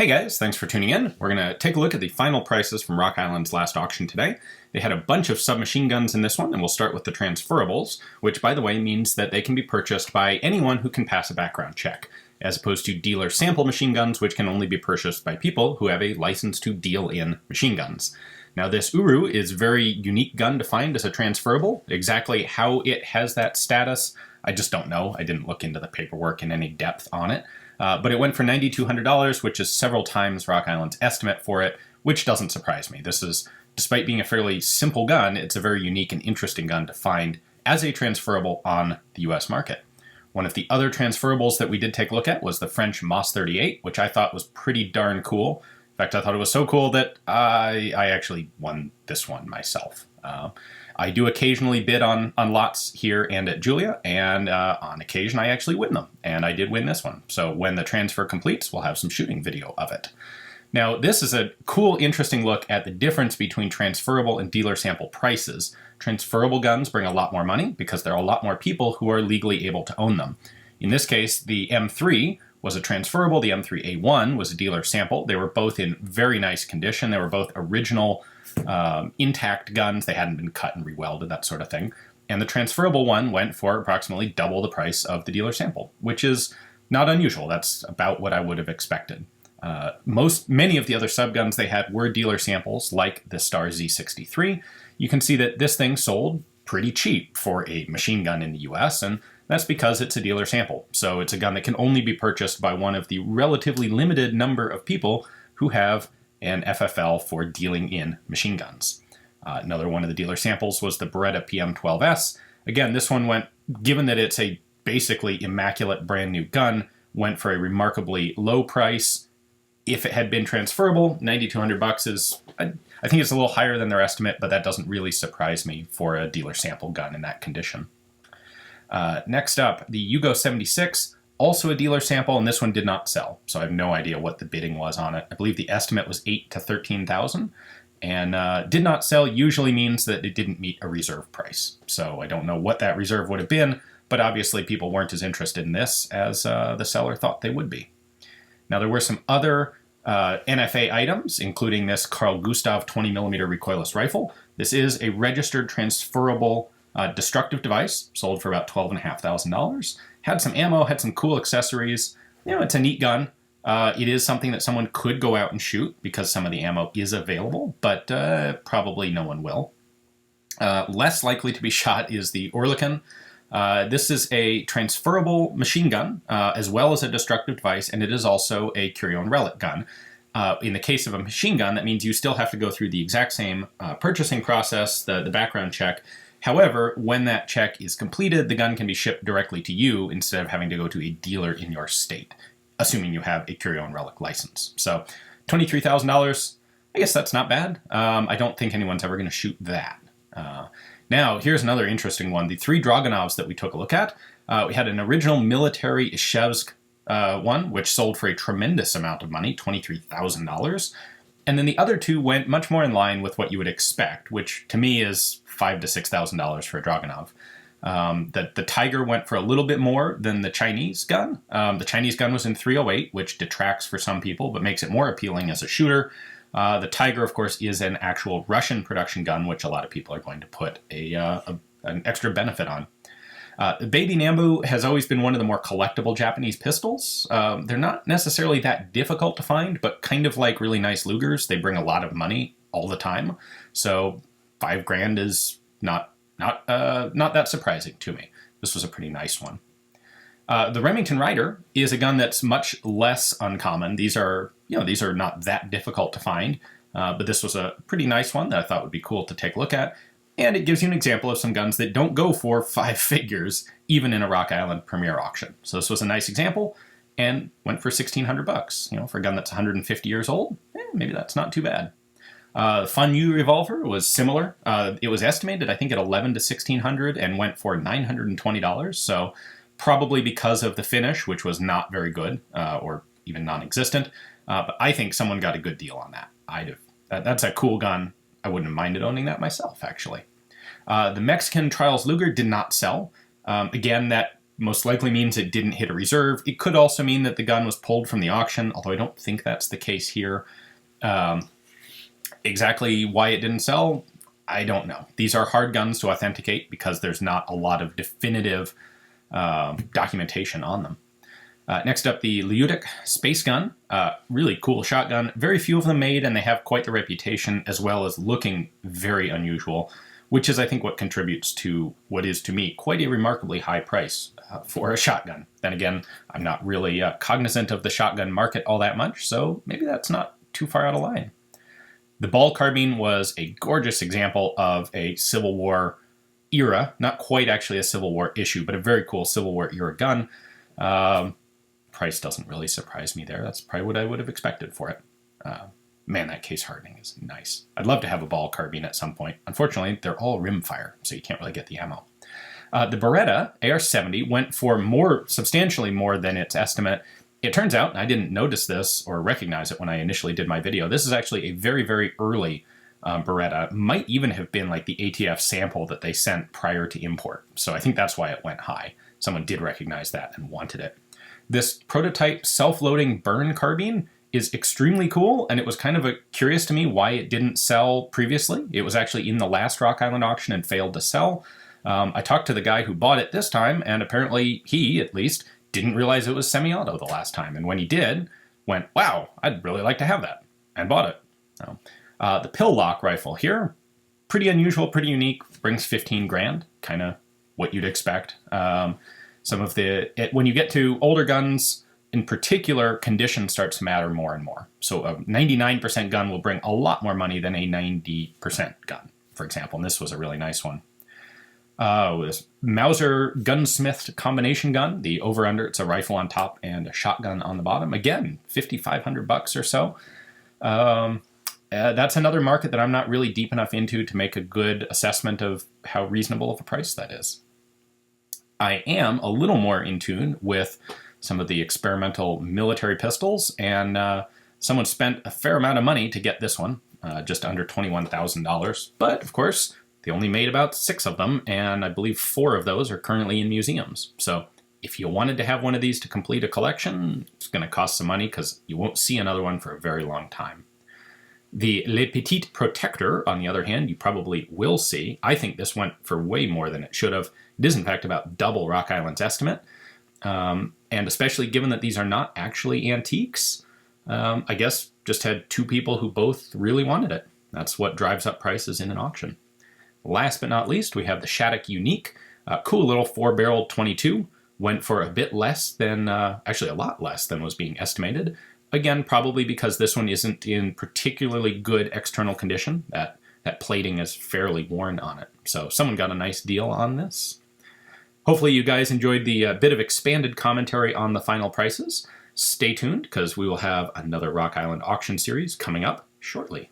Hey guys, thanks for tuning in. We're going to take a look at the final prices from Rock Island's last auction today. They had a bunch of submachine guns in this one, and we'll start with the transferrables, which by the way means that they can be purchased by anyone who can pass a background check, as opposed to dealer sample machine guns, which can only be purchased by people who have a license to deal in machine guns. Now this Uru is a very unique gun to find as a transferrable. Exactly how it has that status, I just don't know. I didn't look into the paperwork in any depth on it. But it went for $9,200, which is several times Rock Island's estimate for it, which doesn't surprise me. This is, despite being a fairly simple gun, it's a very unique and interesting gun to find as a transferrable on the US market. One of the other transferrables that we did take a look at was the French MOS 38, which I thought was pretty darn cool. In fact, I thought it was so cool that I actually won this one myself. I do occasionally bid on lots here and at Julia, and on occasion I actually win them, and I did win this one. So when the transfer completes, we'll have some shooting video of it. Now this is a cool, interesting look at the difference between transferrable and dealer sample prices. Transferrable guns bring a lot more money because there are a lot more people who are legally able to own them. In this case, the M3 was a transferrable, the M3A1 was a dealer sample. They were both in very nice condition. They were both original intact guns. They hadn't been cut and rewelded, that sort of thing. And the transferrable one went for approximately double the price of the dealer sample, which is not unusual. That's about what I would have expected. Many of the other subguns they had were dealer samples, like the Star Z63. You can see that this thing sold pretty cheap for a machine gun in the US, and that's because it's a dealer sample. So it's a gun that can only be purchased by one of the relatively limited number of people who have an FFL for dealing in machine guns. Another one of the dealer samples was the Beretta PM12S. Again, this one went, given that it's a basically immaculate brand new gun, went for a remarkably low price. If it had been transferrable, $9,200 is, I think it's a little higher than their estimate, but that doesn't really surprise me for a dealer sample gun in that condition. Next up, the Yugoslav M56, also a dealer sample, and this one did not sell, so I have no idea what the bidding was on it. I believe the estimate was $8,000 to $13,000, and did not sell usually means that it didn't meet a reserve price. So I don't know what that reserve would have been, but obviously people weren't as interested in this as the seller thought they would be. Now there were some other NFA items, including this Carl Gustav 20mm recoilless rifle. This is a registered transferrable destructive device, sold for about $12,500. Had some ammo, had some cool accessories. You know, it's a neat gun. It is something that someone could go out and shoot because some of the ammo is available, but probably no one will. Less likely to be shot is the Oerlikon. This is a transferrable machine gun, as well as a destructive device, and it is also a curio and relic gun. In the case of a machine gun, that means you still have to go through the exact same purchasing process, the background check. However, when that check is completed, the gun can be shipped directly to you instead of having to go to a dealer in your state, assuming you have a curio and relic license. So $23,000, I guess that's not bad. I don't think anyone's ever going to shoot that. Now, here's another interesting one. The three Dragunovs that we took a look at, we had an original military Ishevsk one, which sold for a tremendous amount of money, $23,000. And then the other two went much more in line with what you would expect, which to me is $5,000 to $6,000 for a Dragunov. The Tiger went for a little bit more than the Chinese gun. The Chinese gun was in 308, which detracts for some people, but makes it more appealing as a shooter. The Tiger, of course, is an actual Russian production gun, which a lot of people are going to put an extra benefit on. The Baby Nambu has always been one of the more collectible Japanese pistols. They're not necessarily that difficult to find, but kind of like really nice Lugers, they bring a lot of money all the time. So $5,000 is not that surprising to me. This was a pretty nice one. The Remington Rider is a gun that's much less uncommon. These are not that difficult to find, but this was a pretty nice one that I thought would be cool to take a look at. And it gives you an example of some guns that don't go for 5 figures, even in a Rock Island Premier auction. So this was a nice example, and went for $1,600. You know, for a gun that's 150 years old, maybe that's not too bad. Fagnus Revolver was similar. It was estimated, I think, at $1,100 to $1,600 and went for $920. So probably because of the finish, which was not very good or even non-existent. But I think someone got a good deal on that. That's a cool gun. I wouldn't have minded owning that myself, actually. The Mexican Trials Luger did not sell. Again, that most likely means it didn't hit a reserve. It could also mean that the gun was pulled from the auction, although I don't think that's the case here. Exactly why it didn't sell, I don't know. These are hard guns to authenticate because there's not a lot of definitive documentation on them. Next up, the Ljutic Space Gun. Really cool shotgun. Very few of them made, and they have quite the reputation, as well as looking very unusual, which is, I think, what contributes to what is, to me, quite a remarkably high price for a shotgun. Then again, I'm not really cognizant of the shotgun market all that much, so maybe that's not too far out of line. The ball carbine was a gorgeous example of a Civil War era, not quite actually a Civil War issue, but a very cool Civil War era gun. Price doesn't really surprise me there. That's probably what I would have expected for it. Man, that case hardening is nice. I'd love to have a ball carbine at some point. Unfortunately, they're all rimfire, so you can't really get the ammo. The Beretta AR-70 went for substantially more than its estimate. It turns out, and I didn't notice this or recognize it when I initially did my video, this is actually a very, very early Beretta. Might even have been like the ATF sample that they sent prior to import. So I think that's why it went high. Someone did recognize that and wanted it. This prototype self-loading Bern carbine is extremely cool, and it was kind of curious to me why it didn't sell previously. It was actually in the last Rock Island auction and failed to sell. I talked to the guy who bought it this time, and apparently he, at least, didn't realize it was semi-auto the last time. And when he did, went, wow, I'd really like to have that, and bought it. So, the pill lock rifle here, pretty unusual, pretty unique, brings 15 grand, kind of what you'd expect. When you get to older guns, in particular, condition starts to matter more and more. So a 99% gun will bring a lot more money than a 90% gun, for example. And this was a really nice one. This Mauser gunsmith combination gun, the over-under, it's a rifle on top and a shotgun on the bottom. Again, $5,500 or so. That's another market that I'm not really deep enough into to make a good assessment of how reasonable of a price that is. I am a little more in tune with some of the experimental military pistols, and someone spent a fair amount of money to get this one, just under $21,000. But, of course, they only made about 6 of them, and I believe 4 of those are currently in museums. So if you wanted to have one of these to complete a collection, it's going to cost some money because you won't see another one for a very long time. The Petit Protector, on the other hand, you probably will see. I think this went for way more than it should have. It is, in fact, about double Rock Island's estimate. And especially given that these are not actually antiques, I guess just had 2 people who both really wanted it. That's what drives up prices in an auction. Last but not least, we have the Shattuck Unique. Cool little 4-barrel 22. Went for a bit less than, actually a lot less than was being estimated. Again, probably because this one isn't in particularly good external condition. That plating is fairly worn on it. So someone got a nice deal on this. Hopefully you guys enjoyed the bit of expanded commentary on the final prices. Stay tuned, because we will have another Rock Island auction series coming up shortly.